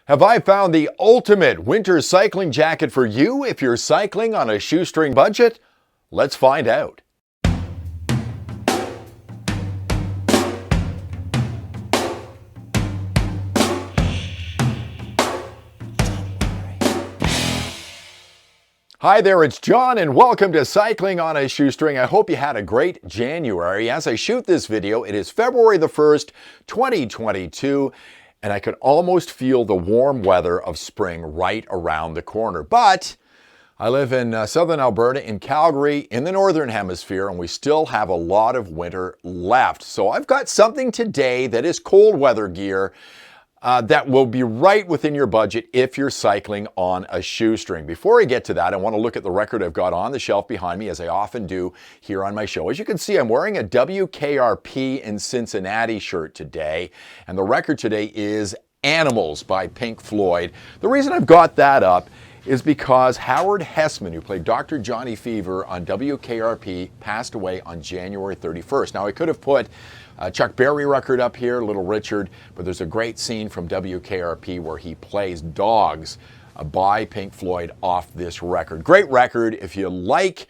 Have I found the ultimate winter cycling jacket for you if you're cycling on a shoestring budget? Let's find out. Hi there, it's John and welcome to Cycling on a Shoestring. I hope you had a great January. As I shoot this video, it is February the 1st, 2022. And I could almost feel the warm weather of spring right around the corner. But I live in southern Alberta, in Calgary, in the northern hemisphere, and we still have a lot of winter left. So I've got something today that is cold weather gear that will be right within your budget if you're cycling on a shoestring. Before I get to that, I want to look at the record I've got on the shelf behind me, as I often do here on my show. As you can see, I'm wearing a WKRP in Cincinnati shirt today, and the record today is Animals by Pink Floyd. The reason I've got that up is because Howard Hessman, who played Dr. Johnny Fever on WKRP, passed away on January 31st. Now, I could have put Chuck Berry record up here, Little Richard, but there's a great scene from WKRP where he plays Dogs by Pink Floyd off this record. Great record. If you like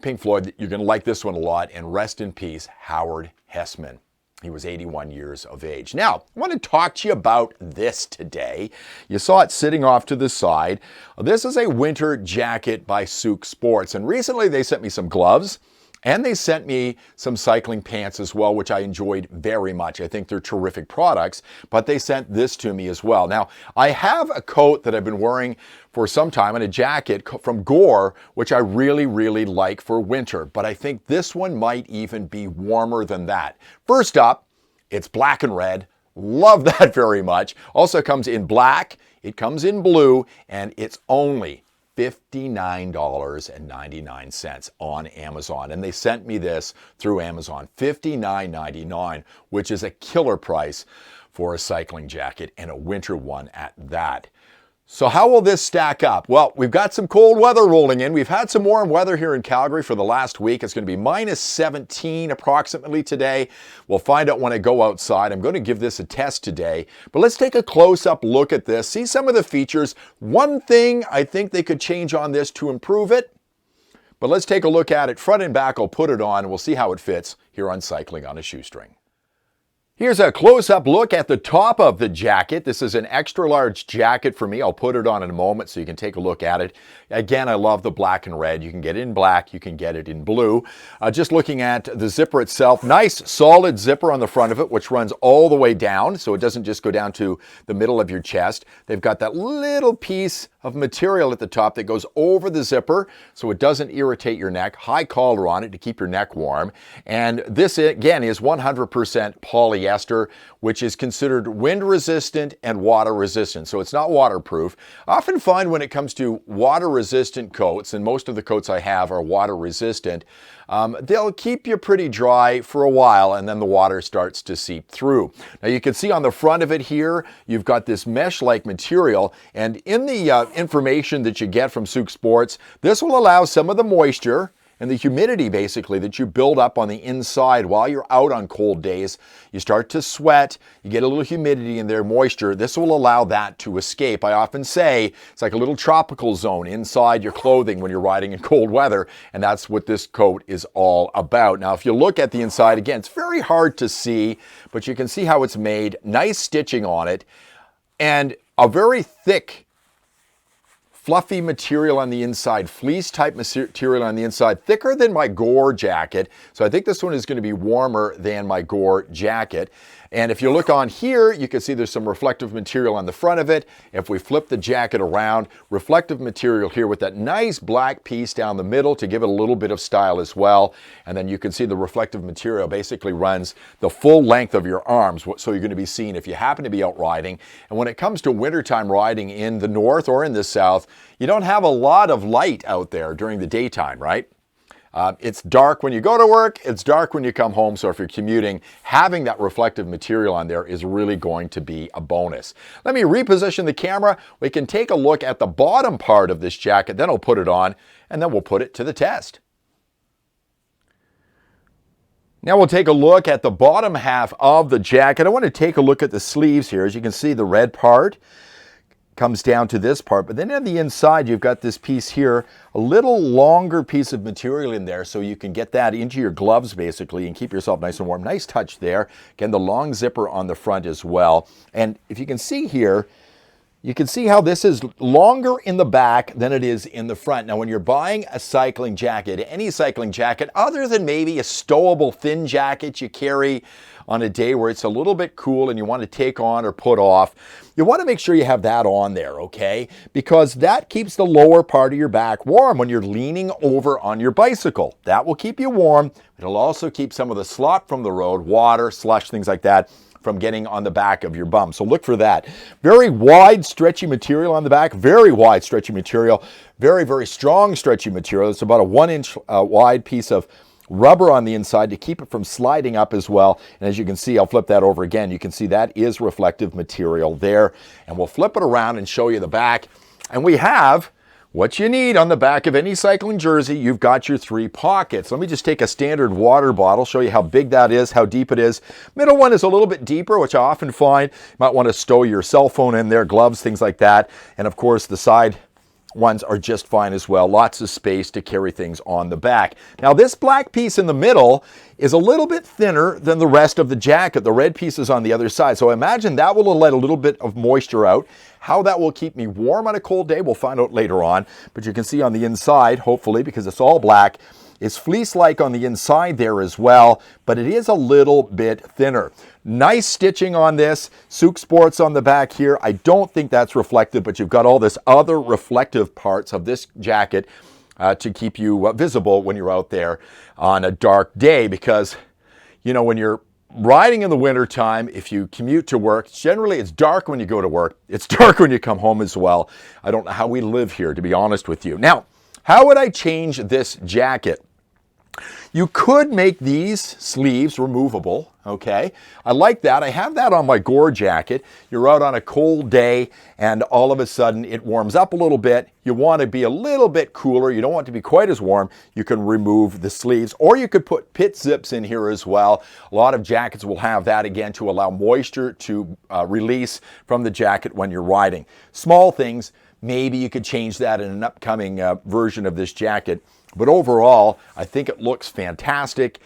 Pink Floyd, you're going to like this one a lot. And rest in peace, Howard Hessman. He was 81 years of age. Now, I want to talk to you about this today. You saw it sitting off to the side. This is a winter jacket by Souke Sports. And recently they sent me some gloves and they sent me some cycling pants as well, which I enjoyed very much. I think they're terrific products, but they sent this to me as well. Now, I have a coat that I've been wearing for some time and a jacket from Gore, which I really, really like for winter. But I think this one might even be warmer than that. First up, it's black and red. Love that very much. Also comes in black, it comes in blue, and it's only $59.99 on Amazon. And they sent me this through Amazon, $59.99, which is a killer price for a cycling jacket and a winter one at that. So how will this stack up? Well, we've got some cold weather rolling in. We've had some warm weather here in Calgary for the last week. It's going to be minus 17 approximately today. We'll find out when I go outside. I'm going to give this a test today. But let's take a close-up look at this, see some of the features. One thing I think they could change on this to improve it, but let's take a look at it front and back. I'll put it on and we'll see how it fits here on Cycling on a Shoestring. Here's a close-up look at the top of the jacket. This is an extra large jacket for me. I'll put it on in a moment so you can take a look at it. Again, I love the black and red. You can get it in black, you can get it in blue. Just looking at the zipper itself, nice solid zipper on the front of it, which runs all the way down, so it doesn't just go down to the middle of your chest. They've got that little piece of material at the top that goes over the zipper so it doesn't irritate your neck. High collar on it to keep your neck warm. And this, again, is 100% polyester, which is considered wind resistant and water resistant. So it's not waterproof. I often find when it comes to water resistant coats, and most of the coats I have are water resistant, they'll keep you pretty dry for a while and then the water starts to seep through. Now you can see on the front of it here, you've got this mesh-like material, and in the information that you get from Souke Sports, this will allow some of the moisture and the humidity basically that you build up on the inside while you're out on cold days. You start to sweat, you get a little humidity in there, moisture. This will allow that to escape. I often say it's like a little tropical zone inside your clothing when you're riding in cold weather, and that's what this coat is all about. Now, if you look at the inside, again, it's very hard to see, but you can see how it's made. Nice stitching on it, and a very thick fluffy material on the inside, fleece type material on the inside, thicker than my Gore jacket. So I think this one is going to be warmer than my Gore jacket. And if you look on here, you can see there's some reflective material on the front of it. If we flip the jacket around, reflective material here with that nice black piece down the middle to give it a little bit of style as well. And then you can see the reflective material basically runs the full length of your arms, so you're going to be seen if you happen to be out riding. And when it comes to wintertime riding in the north or in the south, you don't have a lot of light out there during the daytime, right? It's dark when you go to work, it's dark when you come home, so if you're commuting, having that reflective material on there is really going to be a bonus. Let me reposition the camera. We can take a look at the bottom part of this jacket, then I'll put it on, and then we'll put it to the test. Now we'll take a look at the bottom half of the jacket. I want to take a look at the sleeves here. As you can see, the red part comes down to this part, but then on the inside you've got this piece here, a little longer piece of material in there so you can get that into your gloves basically and keep yourself nice and warm. Nice touch there. Again, the long zipper on the front as well. And if you can see here, you can see how this is longer in the back than it is in the front. Now, when you're buying a cycling jacket, any cycling jacket, other than maybe a stowable thin jacket you carry on a day where it's a little bit cool and you want to take on or put off, you want to make sure you have that on there, okay? Because that keeps the lower part of your back warm when you're leaning over on your bicycle. That will keep you warm. It'll also keep some of the slop from the road, water, slush, things like that, from getting on the back of your bum. So look for that. Very wide, stretchy material on the back. Very wide, stretchy material. Very, very strong, stretchy material. It's about a 1-inch wide piece of rubber on the inside to keep it from sliding up as well. And as you can see, I'll flip that over again. You can see that is reflective material there. And we'll flip it around and show you the back. And we have what you need on the back of any cycling jersey. You've got your 3 pockets. Let me just take a standard water bottle, show you how big that is, how deep it is. Middle one is a little bit deeper, which I often find. You might want to stow your cell phone in there, gloves, things like that. And of course, the side ones are just fine as well. Lots of space to carry things on the back. Now, this black piece in the middle is a little bit thinner than the rest of the jacket. The red piece is on the other side. So I imagine that will let a little bit of moisture out. How that will keep me warm on a cold day, we'll find out later on. But you can see on the inside, hopefully, because it's all black, it's fleece-like on the inside there as well, but it is a little bit thinner. Nice stitching on this. Souke Sports on the back here. I don't think that's reflective, but you've got all this other reflective parts of this jacket to keep you visible when you're out there on a dark day, because, you know, when you're riding in the wintertime, if you commute to work, generally it's dark when you go to work. It's dark when you come home as well. I don't know how we live here, to be honest with you. Now, how would I change this jacket? You could make these sleeves removable, okay? I like that. I have that on my Gore jacket. You're out on a cold day and all of a sudden it warms up a little bit. You want to be a little bit cooler. You don't want to be quite as warm. You can remove the sleeves, or you could put pit zips in here as well. A lot of jackets will have that, again, to allow moisture to release from the jacket when you're riding. Small things. Maybe you could change that in an upcoming version of this jacket. But overall, I think it looks fantastic.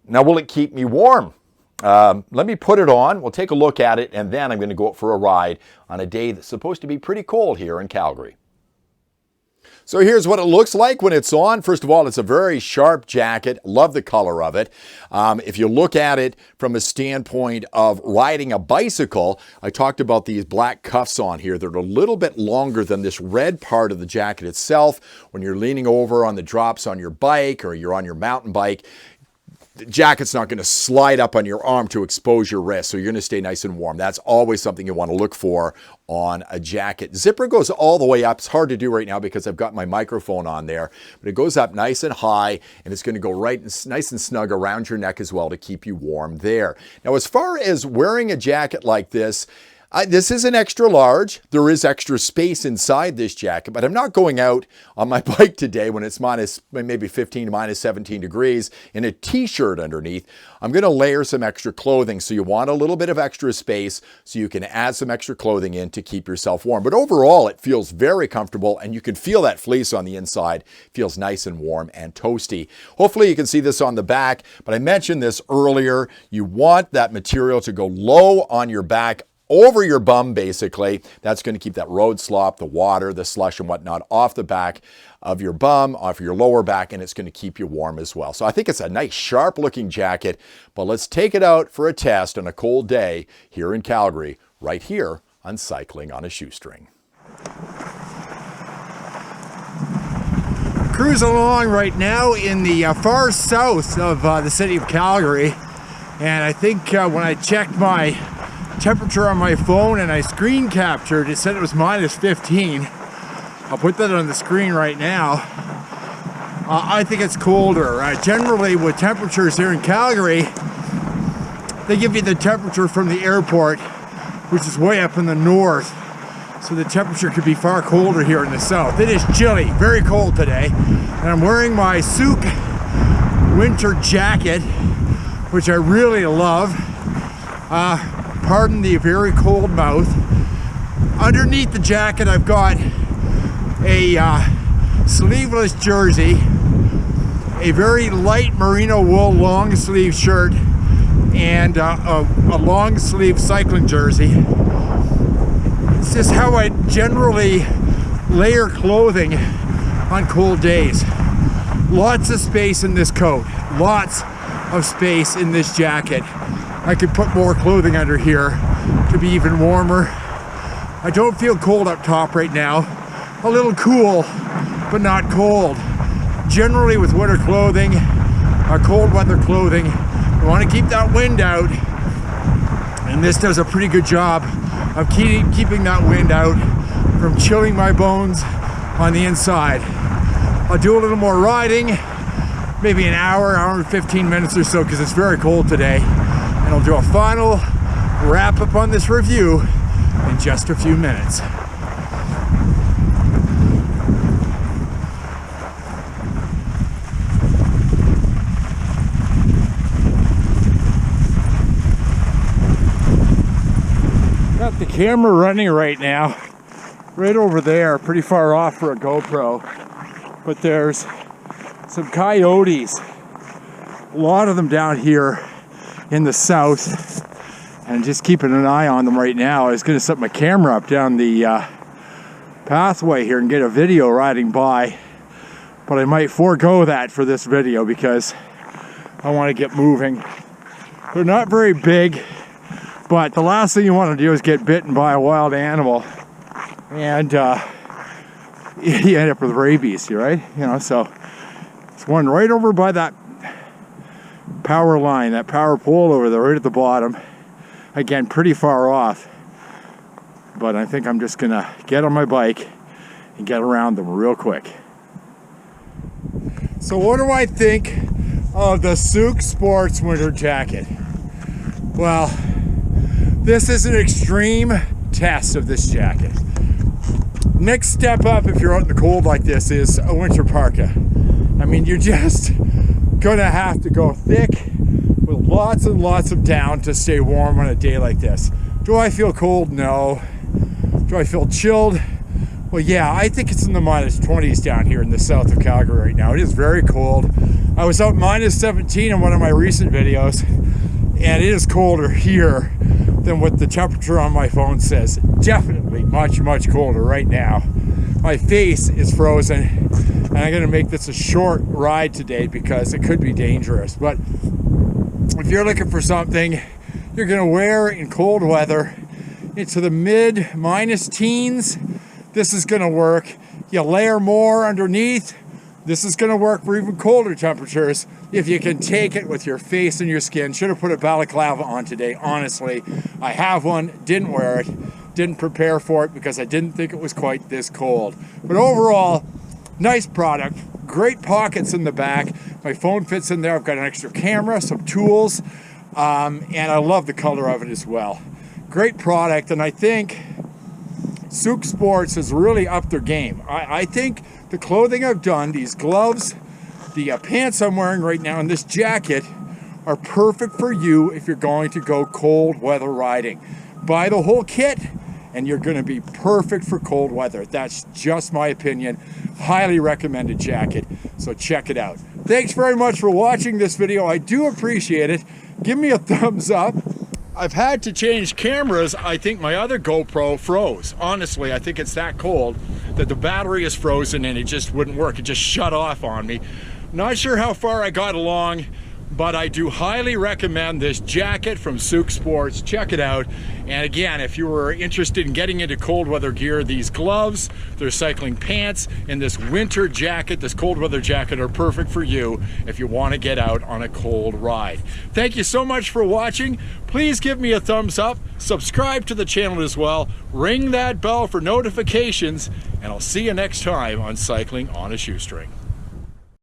Now, will it keep me warm? Let me put it on. We'll take a look at it, and then I'm going to go out for a ride on a day that's supposed to be pretty cold here in Calgary. So here's what it looks like when it's on. First of all, it's a very sharp jacket. Love the color of it. If you look at it from a standpoint of riding a bicycle, I talked about these black cuffs on here. They're a little bit longer than this red part of the jacket itself. When you're leaning over on the drops on your bike or you're on your mountain bike, the jacket's not going to slide up on your arm to expose your wrist, so you're going to stay nice and warm. That's always something you want to look for on a jacket. Zipper goes all the way up. It's hard to do right now because I've got my microphone on there, but it goes up nice and high, and it's going to go right nice and snug around your neck as well to keep you warm there. Now, as far as wearing a jacket like this is an extra large. There is extra space inside this jacket, but I'm not going out on my bike today when it's maybe 15 to minus 17 degrees in a t-shirt underneath. I'm going to layer some extra clothing. So you want a little bit of extra space so you can add some extra clothing in to keep yourself warm. But overall, it feels very comfortable, and you can feel that fleece on the inside. It feels nice and warm and toasty. Hopefully you can see this on the back, but I mentioned this earlier. You want that material to go low on your back, over your bum, basically. That's going to keep that road slop, the water, the slush and whatnot off the back of your bum, off your lower back, and it's going to keep you warm as well. So I think it's a nice, sharp-looking jacket, but let's take it out for a test on a cold day here in Calgary, right here on Cycling on a Shoestring. Cruising along right now in the far south of the city of Calgary, and I think when I checked my temperature on my phone and I screen captured, it said it was minus 15. I'll put that on the screen right now. I think it's colder. Generally with temperatures here in Calgary, they give you the temperature from the airport, which is way up in the north. So the temperature could be far colder here in the south. It is chilly, very cold today. And I'm wearing my Souke winter jacket which I really love. Pardon the very cold mouth. Underneath the jacket, I've got a sleeveless jersey, a very light merino wool long sleeve shirt, and a long sleeve cycling jersey. It's just how I generally layer clothing on cold days. Lots of space in this coat, lots of space in this jacket. I could put more clothing under here to be even warmer. I don't feel cold up top right now. A little cool, but not cold. Generally with winter clothing, cold weather clothing, you want to keep that wind out, and this does a pretty good job of keeping that wind out from chilling my bones on the inside. I'll do a little more riding, maybe an hour and 15 minutes or so, because it's very cold today, and I'll do a final wrap up on this review in just a few minutes. Got the camera running right now, right over there, pretty far off for a GoPro, but there's some coyotes, a lot of them down here in the south, and just keeping an eye on them right now. I was going to set my camera up down the pathway here and get a video riding by, but I might forego that for this video because I want to get moving. They're not very big, but the last thing you want to do is get bitten by a wild animal and you end up with rabies, right? You know, so it's one right over by that power line, that power pole over there, right at the bottom. Again, pretty far off, but I think I'm just gonna get on my bike and get around them real quick. So what do I think of the Souke Sports winter jacket? Well, this is an extreme test of this jacket. Next step up if you're out in the cold like this is a winter parka. I mean, you're just gonna have to go thick with lots and lots of down to stay warm on a day like this. Do I feel cold? No. Do I feel chilled? Well, yeah, I think it's in the -20s down here in the south of Calgary right now. It is very cold. I was out -17 in one of my recent videos, and it is colder here than what the temperature on my phone says. Definitely much, much colder right now. My face is frozen, and I'm gonna make this a short ride today because it could be dangerous. But if you're looking for something you're gonna wear in cold weather into the mid-minus teens, this is gonna work. You layer more underneath, this is gonna work for even colder temperatures if you can take it with your face and your skin. Should have put a balaclava on today, honestly. I have one, didn't wear it, didn't prepare for it because I didn't think it was quite this cold. But overall, nice product, great pockets in the back. My phone fits in there. I've got an extra camera, some tools, and I love the color of it as well. Great product, and I think Souke Sports has really upped their game. I think the clothing I've done, these gloves, the pants I'm wearing right now, and this jacket are perfect for you if you're going to go cold weather riding. Buy the whole kit and you're going to be perfect for cold weather. That's just my opinion. Highly recommended jacket, so check it out. Thanks very much for watching this video. I do appreciate it. Give me a thumbs up. I've had to change cameras. I think my other GoPro froze. Honestly, I think it's that cold that the battery is frozen and it just wouldn't work. It just shut off on me. Not sure how far I got along, but I do highly recommend this jacket from Souke Sports. Check it out. And again, if you were interested in getting into cold weather gear, these gloves, their cycling pants, and this winter jacket, this cold weather jacket are perfect for you if you want to get out on a cold ride. Thank you so much for watching. Please give me a thumbs up, subscribe to the channel as well, ring that bell for notifications, and I'll see you next time on Cycling on a Shoestring.